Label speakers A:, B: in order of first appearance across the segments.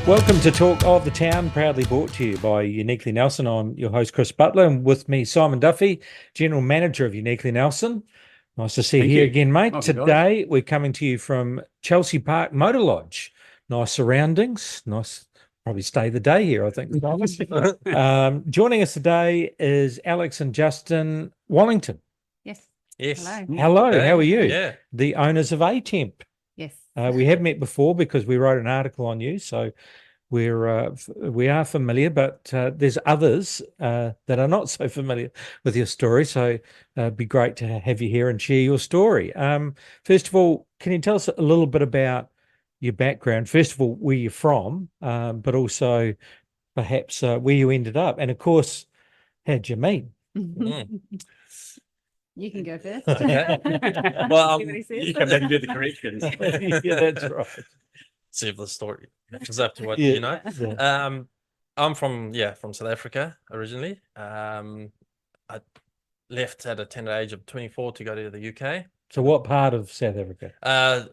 A: Welcome to Talk of the Town, proudly brought to you by Uniquely Nelson. I'm your host, Chris Butler, and with me, Simon Duffy, General Manager of Uniquely Nelson. Nice to see you here again, mate. Today, we're coming to you from Chelsea Park Motor Lodge. Nice surroundings, nice, probably stay the day here, I think. Joining us today is Alex and Justin Wallington.
B: Yes.
A: Hello, how are you?
C: Yeah.
A: The owners of A-Temp.
B: Yes.
A: We have met before because we wrote an article on you, so we are familiar, but there's others that are not so familiar with your story, so it'd be great to have you here and share your story. First of all, can you tell us a little bit about your background? First of all, where you're from, but also perhaps where you ended up, and of course, how'd you meet?
B: You can go first.
C: Well,
B: you
C: can then do the corrections.
A: Yeah, that's right.
C: See if the story matches up to what
A: Yeah.
C: you know.
A: Yeah.
C: I'm from South Africa originally. I left at a tender age of 24 to go to the UK.
A: So what part of South Africa?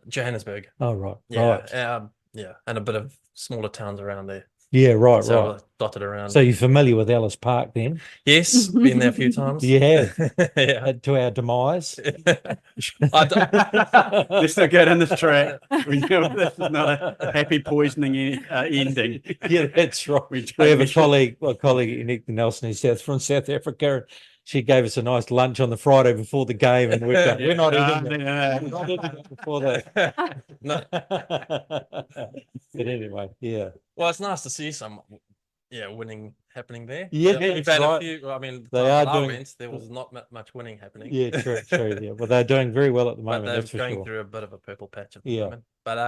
C: Johannesburg.
A: Oh, right.
C: Yeah.
A: Right.
C: And a bit of smaller towns around there.
A: Yeah, right,
C: So
A: right.
C: dotted around.
A: So you're familiar with Ellis Park then?
C: Yes, been there a few times.
A: Yeah.
C: Yeah.
A: To our demise.
D: Let's not get on this track. We know this is not a happy poisoning ending.
A: Yeah, that's right. We have a colleague at Uniquely Nelson who's from South Africa. She gave us a nice lunch on the Friday before the game, and we're not eating it. We're not eating it before that.
C: No.
A: But anyway, yeah.
C: Well, it's nice to see some winning happening there.
A: Yeah,
C: we've
A: that's
C: had
A: right.
C: a few. I mean,
A: They are
C: I
A: doing-
C: went, there was not much winning happening.
A: Yeah, true. Yeah. Well, they're doing very well at the
C: But
A: moment.
C: they're
A: That's for
C: going
A: sure.
C: through a bit of a purple patch at the
A: Yeah.
C: moment. But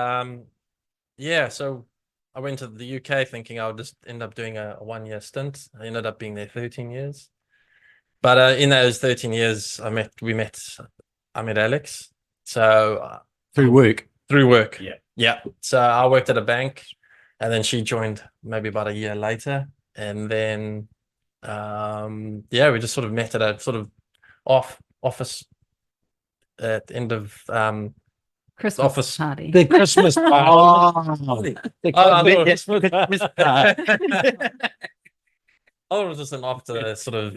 C: so I went to the UK thinking I would just end up doing a 1-year stint. I ended up being there 13 years. But in those 13 years, I met Alex. So
D: Through work.
C: through work.
D: Yeah.
C: So I worked at a bank, and then she joined maybe about a year later, and then we just sort of met at a sort of office at the end of
B: Christmas
C: office.
B: party.
A: The Christmas party.
C: Oh, it was just an after sort of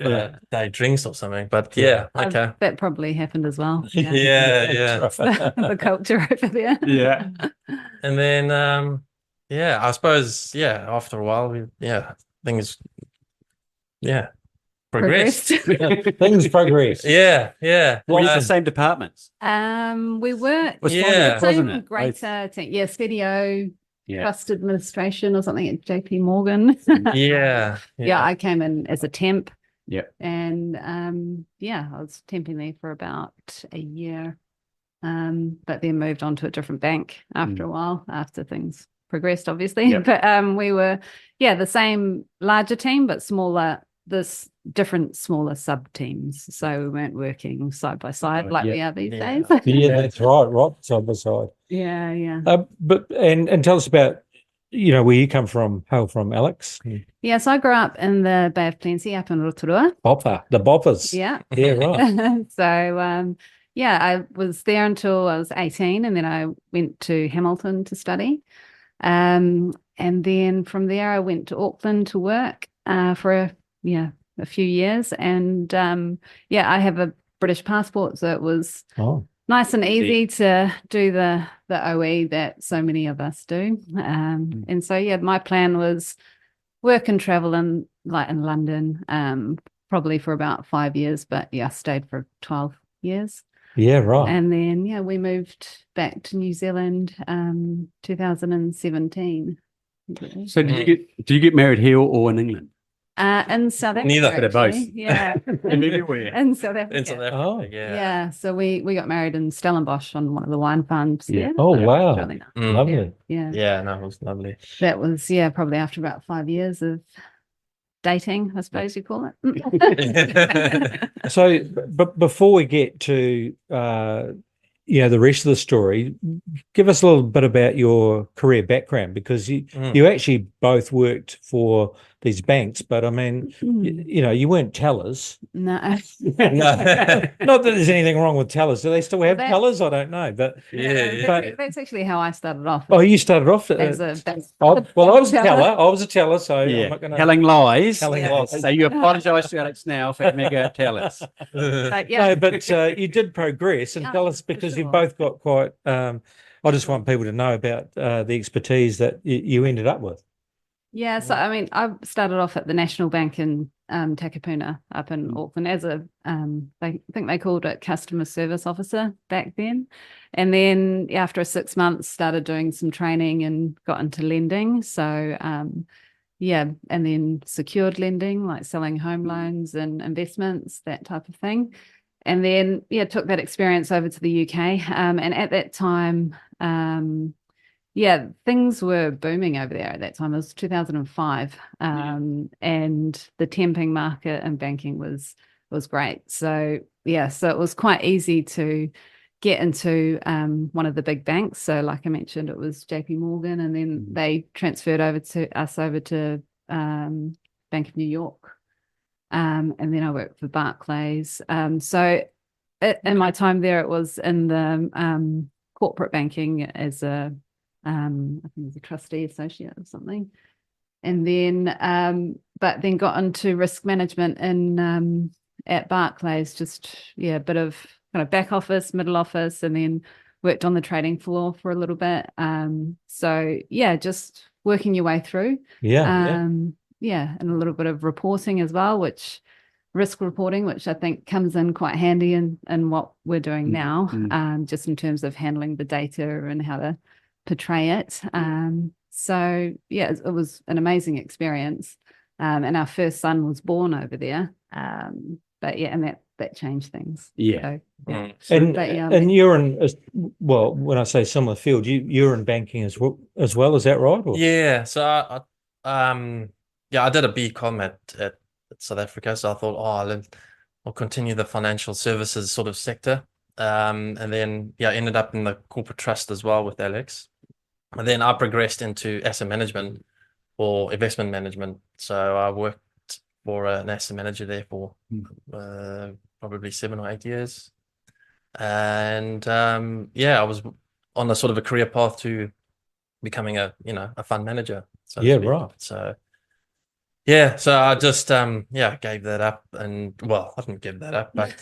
C: day drinks or something. But yeah, okay.
B: That probably happened as well.
C: Yeah.
B: The culture over there.
D: Yeah.
C: And then I suppose after a while things progressed.
A: Things progress.
C: Yeah.
D: Were you the same departments?
B: We were
D: Was
C: Yeah.
D: finance, wasn't
B: same
D: it?
B: greater team. Yeah, Spedio
D: Yeah.
B: Trust Administration or something at JP Morgan.
C: Yeah.
B: I came in as a temp.
D: Yeah.
B: And I was temping there for about a year. But then moved on to a different bank after a while, after things progressed, obviously.
D: Yeah.
B: But we were the same larger team, but different smaller sub teams. So we weren't working side by side like we are these days.
A: Yeah, that's right, side by side.
B: Yeah.
A: But and tell us about, where you come from, hail from, Alex.
B: Yeah, so I grew up in the Bay of Plenty up in Rotorua.
A: The Boppers.
B: Yeah.
A: Yeah, right.
B: So I was there until I was 18, and then I went to Hamilton to study. And then from there I went to Auckland to work for a few years, and I have a British passport, so it was nice and easy to do the OE that so many of us do. And so my plan was work and travel in London, probably for about 5 years, but I stayed for 12 years.
A: Yeah, right.
B: And then we moved back to New Zealand 2017.
D: So do you get married here or in England?
B: In South Africa.
C: Neither.
D: Bit of both.
B: actually. Yeah.
D: Everywhere.
B: In South Africa.
C: In South Africa.
A: Oh.
B: Yeah. So we got married in Stellenbosch on one of the wine farms
D: Yeah.
B: there.
A: Oh, wow.
B: Really nice.
C: Mm.
A: Lovely.
B: Yeah.
C: Yeah, no, it was lovely.
B: That was probably after about 5 years of dating, I suppose you call it.
A: So, but before we get to the rest of the story, give us a little bit about your career background, because you actually both worked for these banks, but I mean, you know, you weren't tellers.
B: No.
A: Not that there's anything wrong with tellers. Do they still have
B: that-
A: tellers? I don't know, but
B: That's actually how I started off.
A: oh, you started off
B: As a
A: well, I was a teller. I was a teller, so I'm
D: Yeah,
A: not going to
D: telling lies.
A: telling
B: Yeah.
A: lies.
D: So you apologise to Alex now for mega tellers.
B: But yeah,
A: No, but you did progress, and
B: Yeah,
A: tell us
B: for
A: because you've
B: sure.
A: both got quite. I just want people to know about the expertise that you ended up with.
B: yeah. So I mean, I started off at the National Bank in Takapuna up in Auckland as a I think they called it customer service officer back then, and then after 6 months started doing some training and got into lending. So yeah, and then secured lending, like selling home loans and investments, that type of thing. And then, yeah, took that experience over to the UK. And at that time, yeah, things were booming over there at that time. It was 2005. And the temping market and banking was great. So, yeah, so it was quite easy to get into one of the big banks. So like I mentioned, it was JP Morgan, and then they transferred over to Bank of New York. And then I worked for Barclays. So in my time there, it was in the corporate banking as I think it was a trustee associate or something. And then, but then got into risk management in at Barclays, just, yeah, a bit of kind of back office, middle office, and then worked on the trading floor for a little bit. So yeah, just working your way through. Yeah, and a little bit of reporting as well, which risk reporting, which I think comes in quite handy in what we're doing now, just in terms of handling the data and how to portray it. So yeah, it was an amazing experience. And our first son was born over there. But yeah, and that changed things.
D: Yeah.
B: So, yeah.
A: And you're in, well, when I say similar field, you're in banking as well. Is that right? Or?
C: Yeah. So I did a BCom at South Africa. So I thought, I'll continue the financial services sort of sector. And then I ended up in the corporate trust as well with Alex. And then I progressed into asset management or investment management. So I worked for an asset manager there for probably 7 or 8 years. And I was on a sort of a career path to becoming a fund manager. So to speak.
A: Right.
C: So so I just gave that up, and well, I didn't give that up, but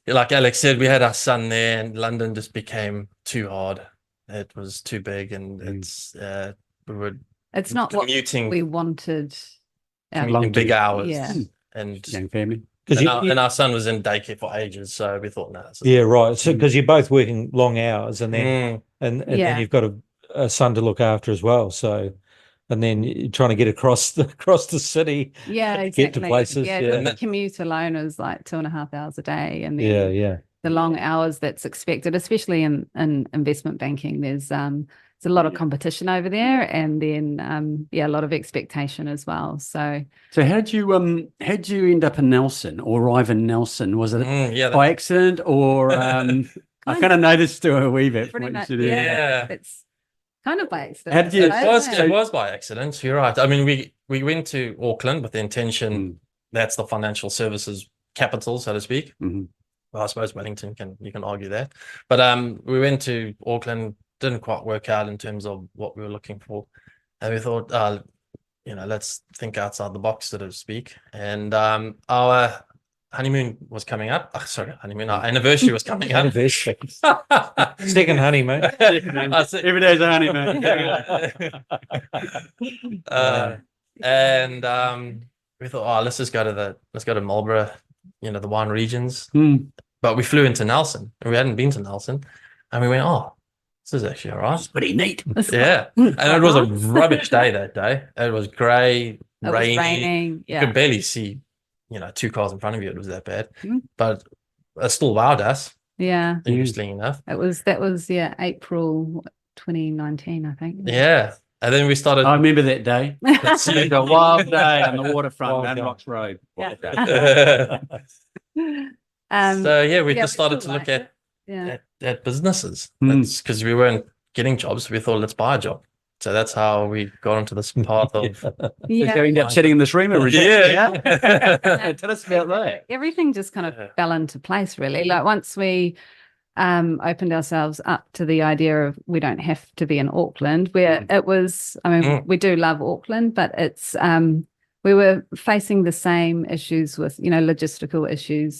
C: like Alex said, we had our son there, and London just became too hard. It was too big, and it's
B: not
C: commuting.
B: what we wanted.
C: Commuting big hours,
B: yeah,
D: and young family.
C: And our son was in daycare for ages, so we thought, no.
A: Right. So because you're both working long hours, and then and then you've got a son to look after as well. So, and then you're trying to get across the city.
B: Yeah, exactly.
A: Get to places.
B: Yeah, the commute alone is like 2.5 hours a day, and then the long hours that's expected, especially in investment banking. There's a lot of competition over there, and then a lot of expectation as well. So
D: how did you end up in Nelson or arrive in Nelson? Was it by accident, or I kind of know this story a wee bit.
B: Pretty much, it's kind of by accident.
D: How did you?
C: It was by accident. You're right. I mean, we went to Auckland with the intention that's the financial services capital, so to speak. Well, I suppose Wellington you can argue that, but we went to Auckland. Didn't quite work out in terms of what we were looking for, and we thought, let's think outside the box, so to speak. And our honeymoon was coming up. Our anniversary was coming up.
A: Second honeymoon.
D: Every day's a honeymoon.
C: And we thought, let's go to Marlborough, the wine regions. But we flew into Nelson, and we hadn't been to Nelson, and we went, this is actually all right.
D: It's pretty neat.
C: Yeah. And it was a rubbish day that day. It was grey, raining.
B: Yeah.
C: You could barely see, 2 cars in front of you. It was that bad. But it still wowed us.
B: Yeah.
C: Interestingly enough.
B: That was April 2019, I think.
C: Yeah. And then we started.
D: I remember that day. It's a wild day on the waterfront down Rocks Road.
B: Yeah.
C: We just started to look at businesses. That's because we weren't getting jobs. We thought, let's buy a job. So that's how we got into this path of
D: So you end up sitting in this room originally.
C: Yeah.
D: Tell us about that.
B: Everything just kind of fell into place, really. Like once we opened ourselves up to the idea of we don't have to be in Auckland, where it was, I mean, we do love Auckland, but it's we were facing the same issues with, logistical issues,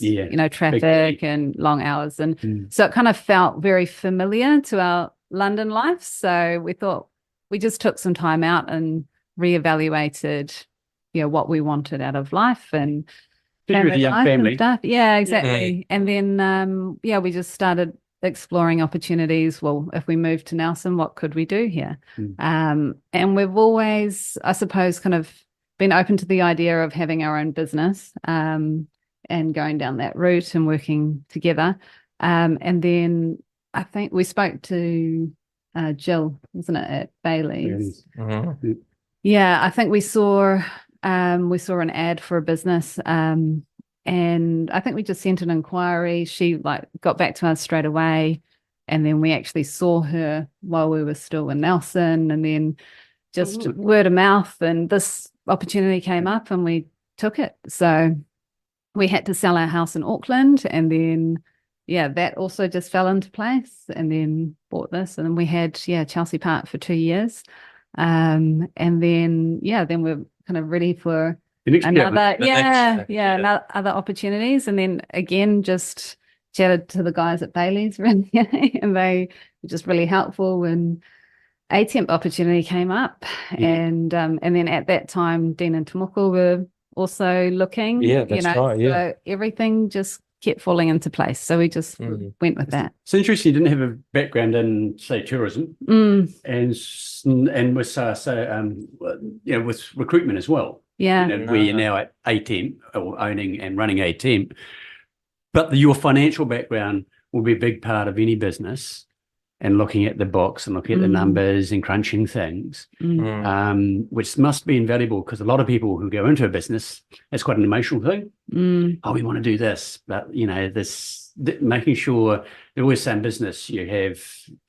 B: traffic and long hours. And so it kind of felt very familiar to our London life. So we thought we just took some time out and reevaluated, what we wanted out of life and
D: with a young family.
B: Stuff. Yeah, exactly. And then, we just started exploring opportunities. Well, if we moved to Nelson, what could we do here? And we've always, I suppose, kind of been open to the idea of having our own business and going down that route and working together. And then I think we spoke to Jill, wasn't it, at Bailey's? Yeah, I think we saw an ad for a business, and I think we just sent an inquiry. She got back to us straight away, and then we actually saw her while we were still in Nelson, and then just word of mouth, and this opportunity came up, and we took it. So we had to sell our house in Auckland, and then that also just fell into place, and then bought this, and then we had Chelsea Park for 2 years, and then we're kind of ready for other opportunities. And then again, just chatted to the guys at Bailey's really, and they were just really helpful when A-Temp opportunity came up. And then at that time, Dean and Tomoko were also looking.
A: Yeah, that's right. Yeah.
B: So everything just kept falling into place. So we just went with that.
D: It's interesting. You didn't have a background in, say, tourism, and with with recruitment as well.
B: Yeah,
D: where you're now at A-Temp, or owning and running A-Temp, but your financial background will be a big part of any business, and looking at the books and looking at the numbers and crunching things, which must be invaluable, because a lot of people who go into a business, it's quite an emotional thing. Oh, we want to do this, but making sure they always say in business, you have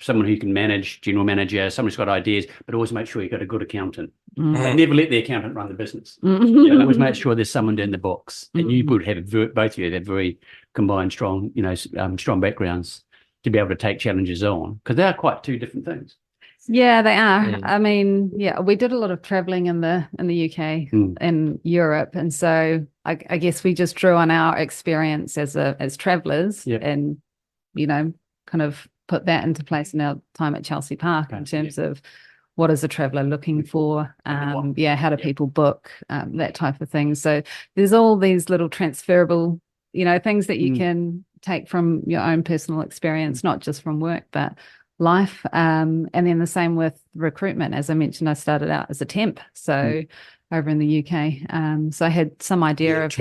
D: someone who can manage, general manager, someone who's got ideas, but always make sure you've got a good accountant. Never let the accountant run the business. Always make sure there's someone doing the books, and you would have both of you have very combined, strong, strong backgrounds to be able to take challenges on, because they are quite two different things.
B: Yeah, they are. I mean, we did a lot of traveling in the UK and Europe, and so I guess we just drew on our experience as travelers, and kind of put that into place in our time at Chelsea Park in terms of what is a traveler looking for, how do people book, that type of thing. So there's all these little transferable things that you can take from your own personal experience, not just from work, but life. And then the same with recruitment. As I mentioned, I started out as a temp, so over in the UK. So I had some idea of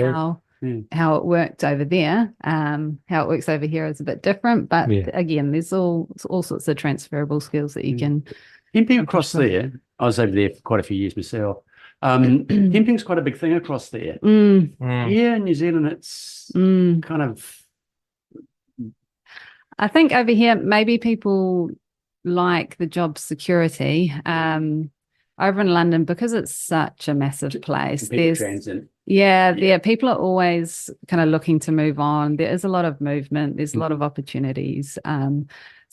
B: how it worked over there. How it works over here is a bit different, but again, there's all sorts of transferable skills that you can.
D: Temping across there, I was over there for quite a few years myself. Temping's quite a big thing across there. Here in New Zealand, it's kind of.
B: I think over here, maybe people like the job security. Over in London, because it's such a massive place, there's
D: transit.
B: People are always kind of looking to move on. There is a lot of movement. There's a lot of opportunities.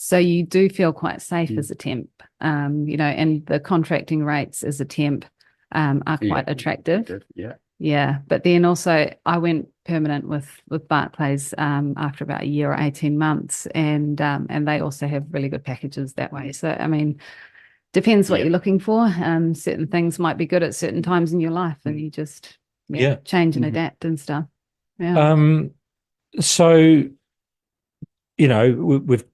B: So you do feel quite safe as a temp, and the contracting rates as a temp are quite attractive. Yeah, but then also I went permanent with Barclays after about a year or 18 months, and they also have really good packages that way. So I mean, depends what you're looking for. Certain things might be good at certain times in your life, and you just change and adapt and stuff.
A: So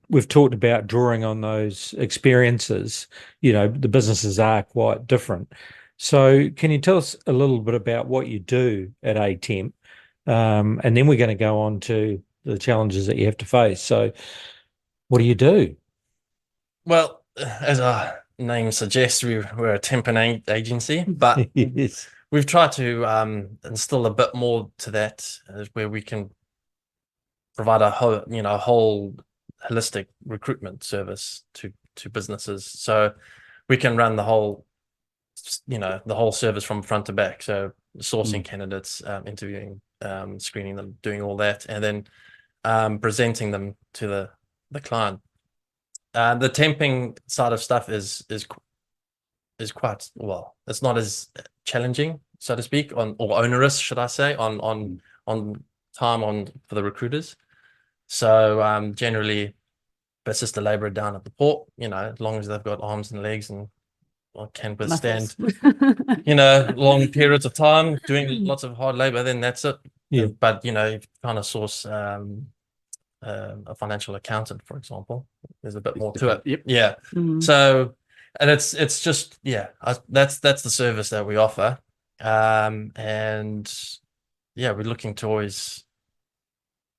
A: we've talked about drawing on those experiences. The businesses are quite different. So can you tell us a little bit about what you do at A-Temp? And then we're going to go on to the challenges that you have to face. So what do you do?
C: Well, as our name suggests, we're a temp and agency, but we've tried to instill a bit more to that, where we can provide a whole holistic recruitment service to businesses. So we can run the whole, the whole service from front to back. So sourcing candidates, interviewing, screening them, doing all that, and then presenting them to the client. The temping side of stuff is quite, well, it's not as challenging, so to speak, or onerous, should I say, on time for the recruiters. So generally, it's just a labourer down at the port, as long as they've got arms and legs and can withstand, long periods of time doing lots of hard labour, then that's it.
A: Yeah.
C: But you kind of source a financial accountant, for example, there's a bit more to it.
D: Yep.
C: Yeah. So, and it's just, that's the service that we offer. And we're looking to always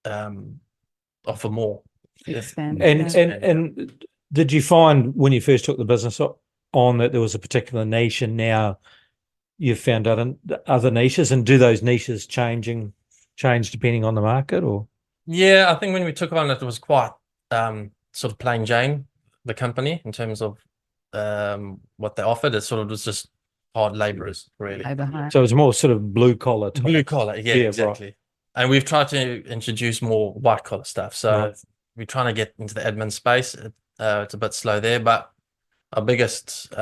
C: offer more.
B: Expand.
A: And did you find when you first took the business on that there was a particular niche, and now you've found other niches, and do those niches change depending on the market, or?
C: Yeah, I think when we took on it was quite sort of plain Jane, the company, in terms of what they offered. It sort of was just hard labourers, really.
A: So it's more sort of blue collar type.
C: Blue collar, yeah, exactly. Right. And we've tried to introduce more white collar stuff. So we're trying to get into the admin space. It's a bit slow there, but our biggest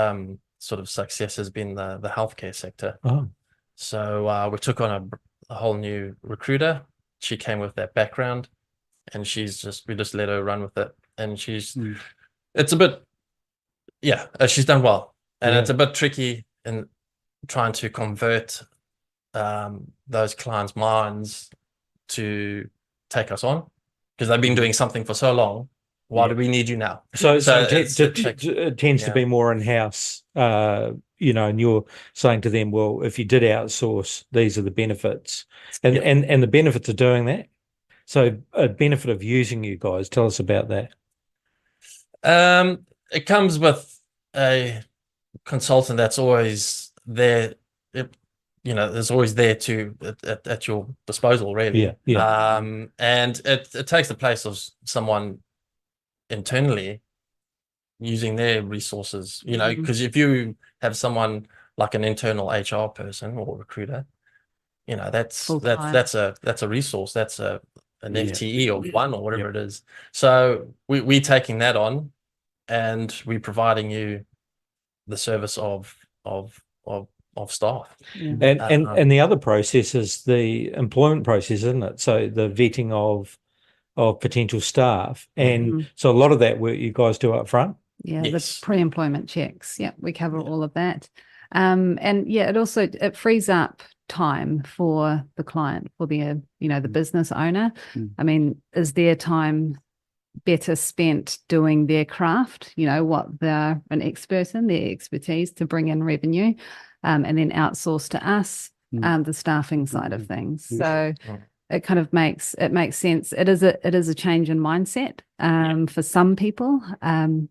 C: sort of success has been the healthcare sector.
A: Oh.
C: So we took on a whole new recruiter. She came with that background, and we just let her run with it. And it's a bit, she's done well. And it's a bit tricky in trying to convert those clients' minds to take us on, because they've been doing something for so long. Why do we need you now? So
A: it tends to be more in-house, and you're saying to them, well, if you did outsource, these are the benefits, and the benefits of doing that. So a benefit of using you guys, tell us about that.
C: It comes with a consultant that's always there. There's always there at your disposal, really.
A: Yeah.
C: And it takes the place of someone internally using their resources, because if you have someone like an internal HR person or recruiter, that's a resource, that's an FTE or one or whatever it is. So we're taking that on, and we're providing you the service of staff.
A: And the other process is the employment process, isn't it? So the vetting of potential staff, and so a lot of that work you guys do up front.
B: The pre-employment checks. We cover all of that. And it frees up time for the client, for the the business owner. I mean, is their time better spent doing their craft, what they're an expert in, their expertise, to bring in revenue, and then outsource to us the staffing side of things. So it kind of makes sense. It is a change in mindset for some people,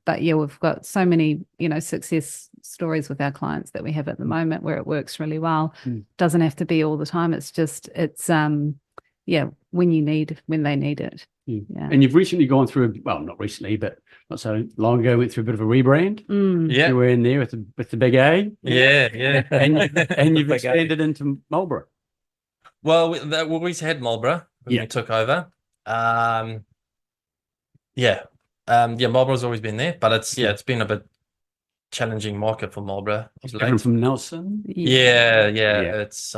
B: but we've got so many success stories with our clients that we have at the moment where it works really well. Doesn't have to be all the time. It's when they need it.
D: And you've recently gone through, well, not recently, but not so long ago, went through a bit of a rebrand. You were in there with the big A. And you've expanded into Marlborough.
C: Well, we always had Marlborough when we took over. Marlborough's always been there, but it's been a bit challenging market for Marlborough.
D: Different from Nelson.
C: It's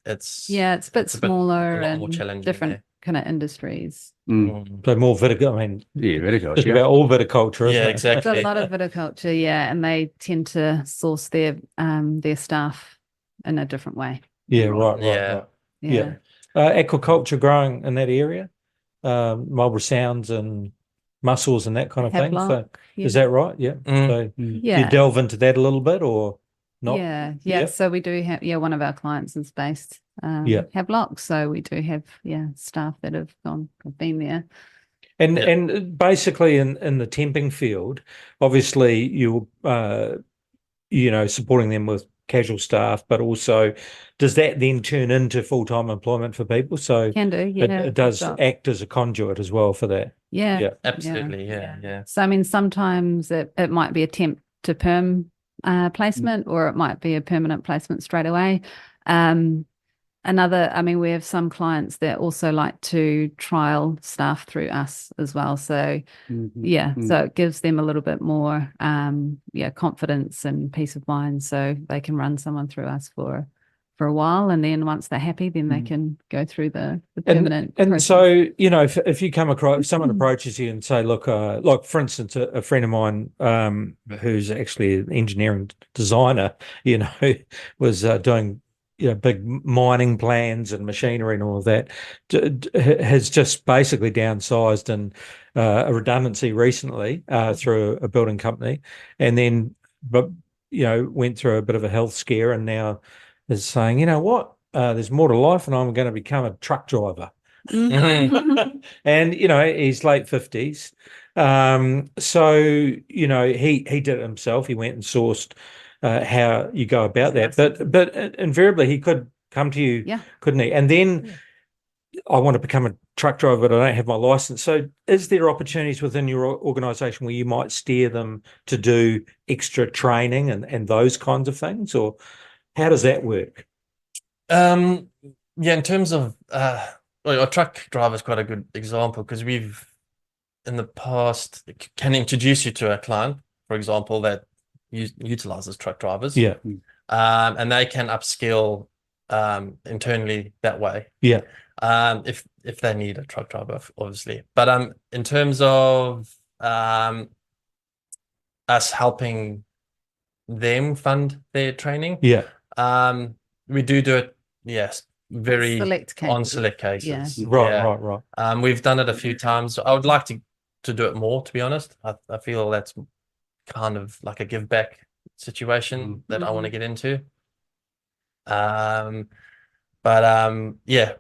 B: it's a bit smaller
C: a lot
B: and
C: more challenging,
B: different kind of industries.
A: So more viticulture. I mean,
D: viticulture.
A: It's about all viticulture, isn't it?
C: Exactly.
B: It's a lot of viticulture, and they tend to source their staff in a different way.
A: Right. Aquaculture growing in that area, Marlborough Sounds and mussels and that kind of thing. So is that right? So you delve into that a little bit, or not?
B: So we do have one of our clients is based Havelock, so we do have staff that have been there.
A: And basically in the temping field, obviously you supporting them with casual staff, but also does that then turn into full-time employment for people? So
B: can do,
A: it does act as a conduit as well for that.
C: Absolutely.
B: So I mean, sometimes it might be a temp to perm placement, or it might be a permanent placement straight away. We have some clients that also like to trial staff through us as well. So so it gives them a little bit more confidence and peace of mind, so they can run someone through us for a while, and then once they're happy, then they can go through the permanent
A: and
B: process.
A: so, if you come across, someone approaches you and say, look, like for instance, a friend of mine who's actually an engineering designer, was doing big mining plans and machinery and all of that, has just basically downsized and a redundancy recently through a building company, and then went through a bit of a health scare, and now is saying, there's more to life, and I'm going to become a truck driver. And he's late 50s. So he did it himself. He went and sourced how you go about that, but invariably he could come to you, couldn't he? And then I want to become a truck driver, but I don't have my license. So is there opportunities within your organisation where you might steer them to do extra training and those kinds of things, or how does that work?
C: In terms of a truck driver is quite a good example, because we've in the past can introduce you to a client, for example, that utilizes truck drivers, and they can upskill internally that way, if they need a truck driver, obviously. But in terms of us helping them fund their training, we do it, very on select cases.
A: Right.
C: We've done it a few times. I would like to do it more, to be honest. I feel that's kind of like a give back situation that I want to get into.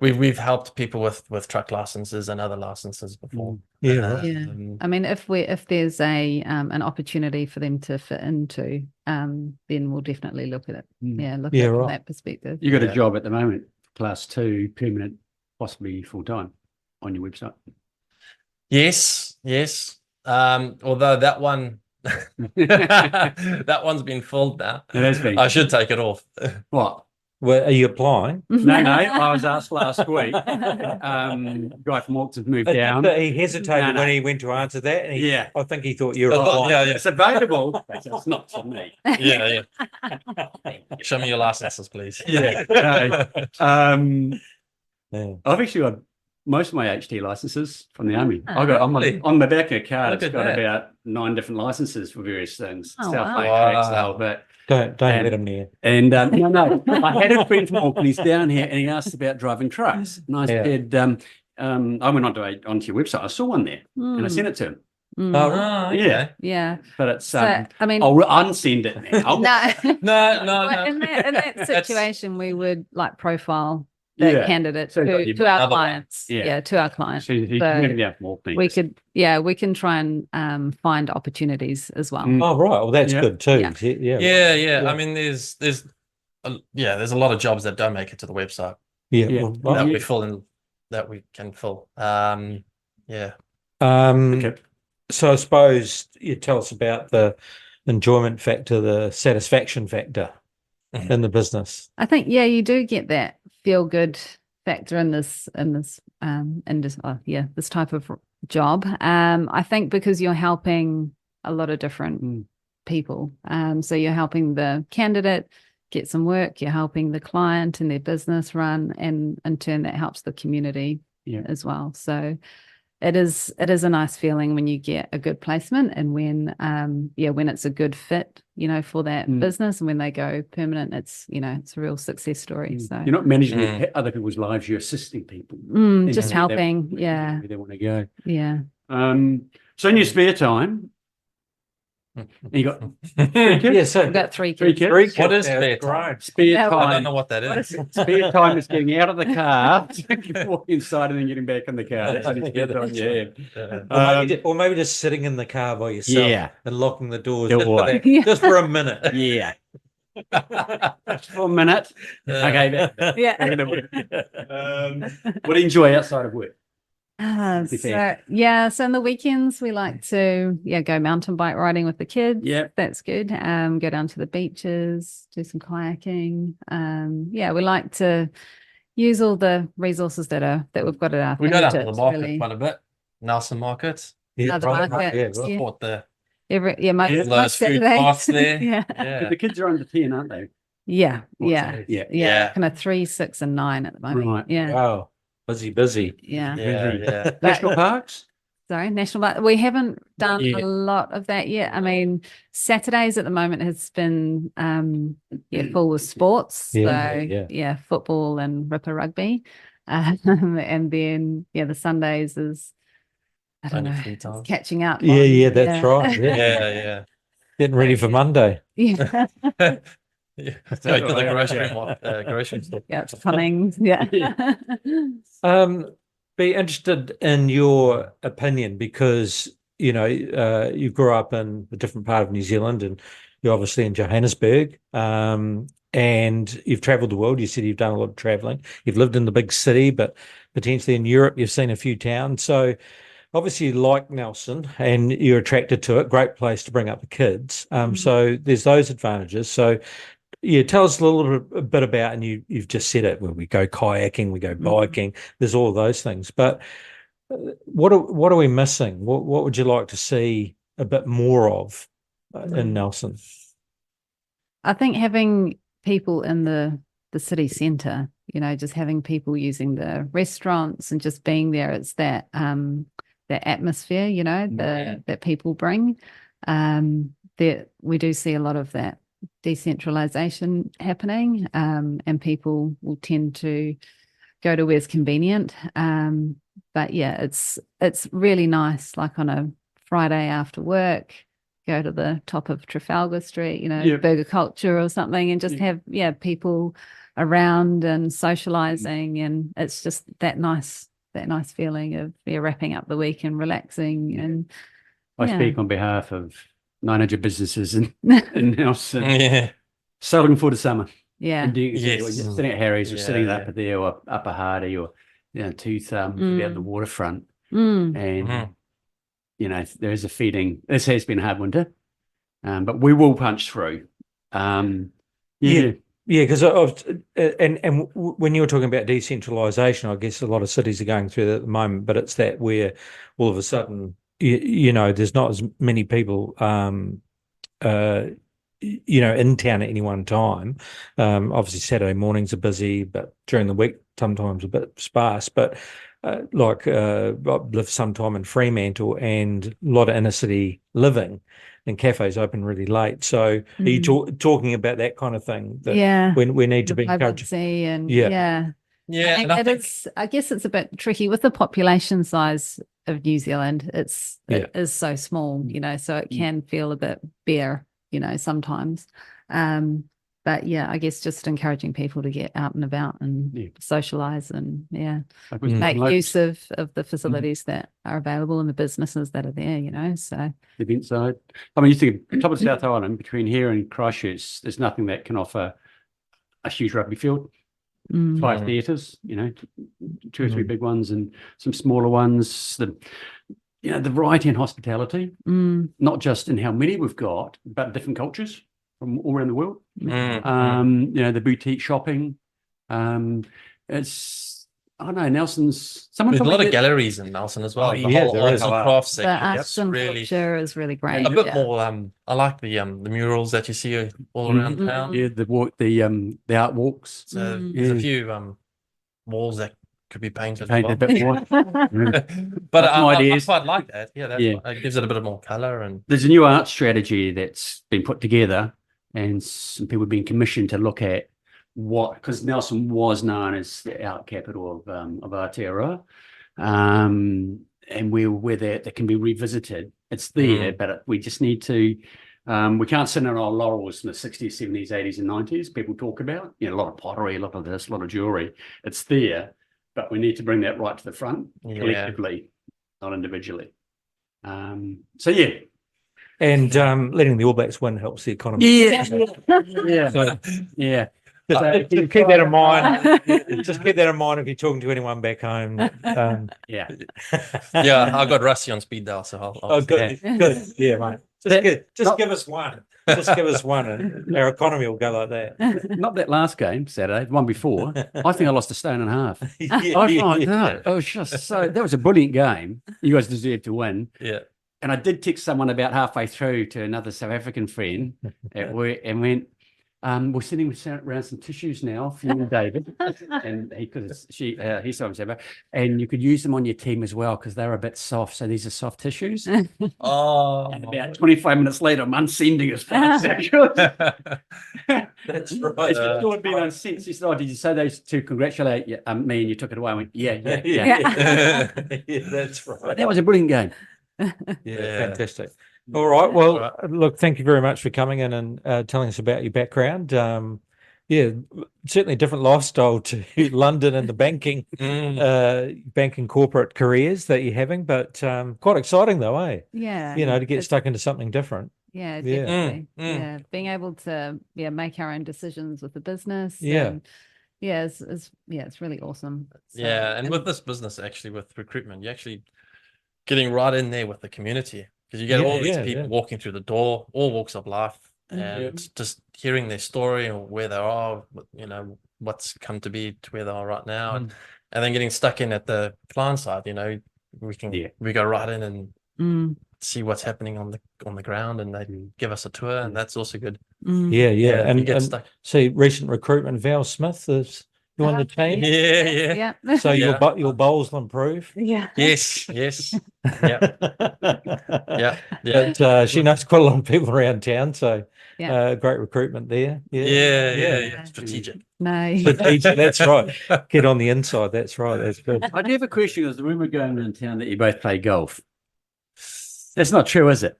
C: We've helped people with truck licenses and other licenses before.
B: If there's an opportunity for them to fit into, then we'll definitely look at it. Look at it from that perspective.
D: You got a job at the moment, class 2, permanent, possibly full time, on your website.
C: Yes. Although that one that one's been filled now.
D: It has been.
C: I should take it off.
D: What?
A: Well, are you applying?
D: No. I was asked last week. Guy from Auckland moved down.
A: He hesitated when he went to answer that. And I think he thought you were applying.
D: It's available. It's not for me.
C: Show me your licenses, please.
D: I've actually got most of my HT licenses from the army. I got on the back of a card. It's got about 9 different licenses for various things. But
A: don't let him near.
D: And no. I had a friend from Auckland. He's down here, and he asked about driving trucks. And I said, I went onto your website. I saw one there, and I sent it to him.
B: Yeah.
D: But it's I'll unsend it now.
B: No. In that situation, we would profile the candidate to our clients. To our clients. So we can try and find opportunities as well.
A: Oh, right. Well, that's good too.
C: Yeah. I mean, there's a lot of jobs that don't make it to the website. That we can fill.
A: So I suppose you tell us about the enjoyment factor, the satisfaction factor in the business.
B: I think you do get that feel good factor in this type of job. I think because you're helping a lot of different people. So you're helping the candidate get some work, you're helping the client and their business run, and in turn that helps the community as well. So it is a nice feeling when you get a good placement, and when it's a good fit, for that business, and when they go permanent, it's a real success story. So
D: you're not managing other people's lives, you're assisting people.
B: Just helping.
D: Where they want to go.
B: Yeah.
D: So in your spare time, you got 3 kids?
B: We've got 3 kids.
C: What is spare time?
D: Spare time.
C: I don't know what that is.
D: Spare time is getting out of the car, walking inside, and then getting back in the car.
A: Or maybe just sitting in the car by yourself and locking the doors just for a minute.
D: Yeah. Just for a minute. Okay.
B: Yeah.
D: What do you enjoy outside of work? be fair.
B: So in the weekends we like to go mountain bike riding with the kids.
D: Yeah.
B: That's good. Go down to the beaches, do some kayaking. We like to use all the resources that we've got at our
C: We go down to the
B: fingertips,
C: market
B: really.
C: quite a bit. Nelson Market.
A: Yeah,
B: The
A: right,
B: market,
A: yeah, right.
B: yeah.
C: Support the
B: Most
C: those food
B: Saturdays.
C: costs there.
B: Yeah.
C: Yeah.
D: The kids are under 10, aren't they?
B: Yeah.
C: Yeah.
B: Kind of 3, 6, and 9 at the moment.
D: Right.
B: Yeah.
A: Wow. Busy.
B: Yeah.
C: Yeah.
D: National parks?
B: Sorry, national park. We haven't done
C: Yeah.
B: a lot of that yet. I mean, Saturdays at the moment has been full with sports.
A: Yeah.
B: Football and ripper rugby. And then the Sundays is I don't
C: Only
B: know,
C: free time.
B: it's catching up.
A: Yeah, that's right. Yeah.
C: Yeah.
A: Getting ready for Monday.
B: Yeah.
C: Yeah. Go to the grocery store.
B: Yeah, it's coming. Yeah.
A: Be interested in your opinion because you grew up in a different part of New Zealand and you're obviously in Johannesburg, and you've traveled the world. You said you've done a lot of traveling. You've lived in the big city, but potentially in Europe you've seen a few towns. So obviously you like Nelson and you're attracted to it. Great place to bring up the kids. So there's those advantages. So yeah, tell us a bit about, and you've just said it, where we go kayaking, we go biking, there's all of those things. But what are we missing? What would you like to see a bit more of in Nelson?
B: I think having people in the city centre, just having people using the restaurants and just being there, it's that atmosphere, that people bring. That we do see a lot of that decentralization happening, and people will tend to go to where's convenient. But yeah, it's really nice, like on a Friday after work, go to the top of Trafalgar Street, burger culture or something, and just have people around and socializing, and it's just that nice feeling of wrapping up the week and relaxing. And
D: I speak on behalf of 900 businesses in Nelson.
C: Yeah.
D: So looking forward to summer.
B: Yeah.
D: And
C: Yes.
D: sitting at Harry's or sitting
C: Yeah.
D: up there or Upper Hardy or Two Thumbs down the waterfront.
B: Mm.
D: And there is a feeling. This has been a hard winter, but we will punch through.
A: Yeah, because and when you were talking about decentralisation, I guess a lot of cities are going through that at the moment, but it's that where all of a sudden, there's not as many people, in town at any one time. Obviously, Saturday mornings are busy, but during the week, sometimes a bit sparse. But I lived some time in Fremantle and a lot of inner city living, and cafes open really late. So are you talking about that kind of thing? That we need to be encouraged.
B: And
C: Yeah.
B: And it is, I guess it's a bit tricky with the population size of New Zealand. It is so small, so it can feel a bit bare, sometimes. But yeah, I guess just encouraging people to get out and about and socialize and make use of the facilities that are available and the businesses that are there, so.
D: The event side. I mean, you think top of South Island, between here and Christchurch, there's nothing that can offer a huge rugby field. 5 theatres, 2 or 3 big ones and some smaller ones. The variety and hospitality, not just in how many we've got, but different cultures from all around the world. The boutique shopping. I don't know, Nelson's.
C: There's a lot of galleries in Nelson as well.
D: Oh,
C: The
D: yeah,
C: whole
D: there
C: arts
D: is.
C: and crafts
B: The
C: section.
B: arts and culture is really great.
C: A bit more. I like the murals that you see all around town.
D: Yeah, the art walks.
C: So there's a few walls that could be painted.
D: Painted a bit more.
C: But I quite like that. Yeah, it gives it a bit of more color. And
D: there's a new art strategy that's been put together, and some people have been commissioned to look at because Nelson was known as the art capital of Aotearoa, and where that can be revisited. It's there, but we just need to. We can't sit on our laurels in the 60s, 70s, 80s, and 90s. People talk about a lot of pottery, a lot of this, a lot of jewelry. It's there, but we need to bring that right to the front collectively, not individually. And letting
A: the All Blacks win helps the economy.
D: Yeah.
A: Keep that in mind. Just keep that in mind if you're talking to anyone back home.
D: Yeah.
C: Yeah, I got rusty on speed dial, so I'll
A: Oh, good, good. Yeah, mate. Just give us one. Just give us one, and our economy will go like that.
D: Not that last game, Saturday, the one before. I think I lost a stone and a half.
A: Yeah,
D: I was like,
A: yeah.
D: no, it was just so, that was a brilliant game. You guys deserved to win.
C: Yeah.
D: And I did text someone about halfway through to another South African friend at work and went, we're sitting around some tissues now for you and David. And he saw him, and you could use them on your team as well because they're a bit soft. So these are soft tissues.
C: Oh,
D: And about 25 minutes later, I'm unsending his phone.
A: That's right.
D: It's still been unsent. He said, "Oh, did you say those to congratulate me and you took it away?" I went, "Yeah."
A: Yeah, that's right.
D: But that was a brilliant game.
A: Yeah, fantastic. All right. Well,
C: All right.
A: look, thank you very much for coming in and telling us about your background. Yeah, certainly a different lifestyle to London and the banking, banking corporate careers that you're having, but quite exciting though, eh?
B: Yeah.
A: You know, to get
B: It's-
A: stuck into something different.
B: Yeah,
A: Yeah.
B: definitely.
C: Mm.
B: Yeah, being able to make our own decisions with the business.
A: Yeah.
B: and, yeah, it's really awesome. So,
C: Yeah, and with this business, actually, with recruitment, you're actually getting right in there with the community because you get
A: Yeah,
C: all these
A: yeah,
C: people
A: yeah.
C: walking through the door, all walks of life, and
A: Mhm.
C: just hearing their story and where they are, you know, what's come to be to where they are right now, and then getting stuck in at the client side. You know, we go right in and
B: Mm,
C: see what's happening on the ground, and they give us a tour, and that's also good.
B: mm.
A: Yeah, yeah.
C: you get
A: And
C: stuck.
A: see, recent recruitment, Val Smith is you on the team.
C: Yeah.
B: Yeah.
A: So
C: Yeah.
A: your bowls will improve.
B: Yeah.
C: Yes. Yeah. Yeah.
A: But she knows quite a lot of people around town, so
B: Yeah.
A: great recruitment there.
C: Yeah. Strategic.
B: No.
A: Strategic, that's right. Get on the inside. That's right. That's good.
D: I do have a question. There's a rumor going around town that you both play golf. That's not true, is it?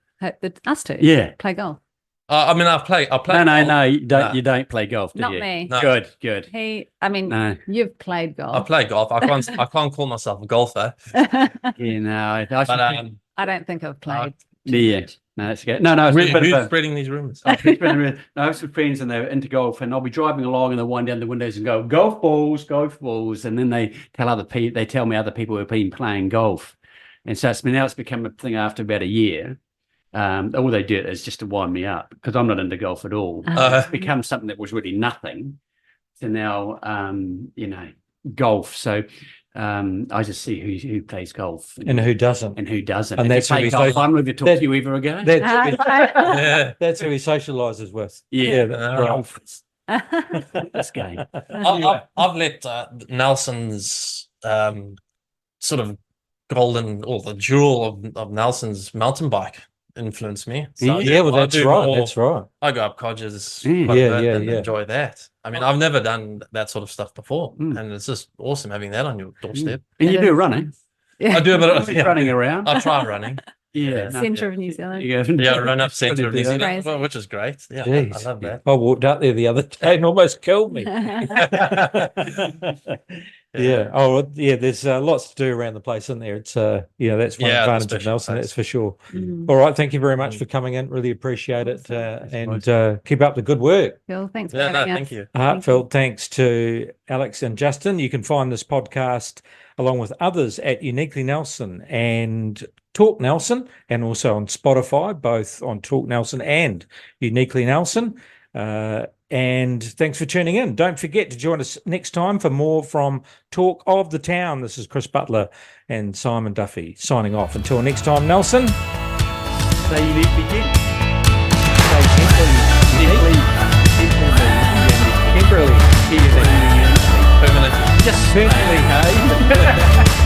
B: Us two.
D: Yeah.
B: Play golf.
C: I mean, I play.
D: No,
C: golf.
D: you don't.
C: No.
D: You don't play golf, do
B: Not
D: you?
B: me.
C: No.
D: Good.
B: I mean,
D: No.
B: you've played golf.
C: I play golf. I can't call myself a golfer,
D: Yeah, no. I
C: but
B: I don't think I've played.
D: yeah. No, that's good. No. It's
C: who's
D: a bit of a-
C: spreading these rumors?
D: I have some friends and they're into golf, and I'll be driving along and they'll wind down the windows and go, golf balls. And then they tell me other people who have been playing golf. And so it's become a thing after about a year. All they do is just to wind me up because I'm not into golf at all. It's become something that was really nothing to now, golf. So I just see who plays golf
A: And who doesn't?
D: and who doesn't.
A: And
D: If
A: that's
D: you
A: who
D: play
A: we
D: golf,
A: say-
D: I'm going to talk to you ever again.
C: Yeah.
A: That's who he socializes with.
D: Yeah.
A: That's right.
D: This game.
C: I've let Nelson's sort of golden or the jewel of Nelson's mountain bike influence me. So
A: Yeah, well,
C: I
A: that's
C: do
A: right.
C: more-
A: That's right.
C: I go up Codgers
D: Yeah.
C: quite a
A: Yeah,
C: bit
A: yeah,
C: and
A: yeah.
C: enjoy that. I mean, I've never done that sort of stuff before,
D: Mm.
C: and it's just awesome having that on your doorstep.
D: And you do running.
B: Yeah.
C: I do a bit of
D: Running around.
C: I try running.
D: Yeah.
B: Centre of New Zealand.
C: Yeah, run up centre of New
A: Really do
C: Zealand,
B: that.
C: which is great. Yeah,
A: Jeez.
C: I love that.
A: I walked out there the other day and almost killed me. Yeah. Oh, yeah. There's lots to do around the place, isn't there? It's that's one
C: Yeah, the
A: advantage of
C: special
A: Nelson,
C: place.
A: that's for sure.
B: Mm.
A: All right. Thank you very much for coming in. Really appreciate it. And keep up the good work.
B: Cool. Thanks for
C: Yeah, no,
B: having us.
C: thank you.
A: Heartfelt thanks to Alex and Justin. You can find this podcast along with others at Uniquely Nelson and Talk Nelson, and also on Spotify, both on Talk Nelson and Uniquely Nelson. And thanks for tuning in. Don't forget to join us next time for more from Talk of the Town. This is Chris Butler and Simon Duffy signing off. Until next time, Nelson.
D: Say uniquely again.
A: Say temporarily.
C: Permanently.
A: Just permanently, hey?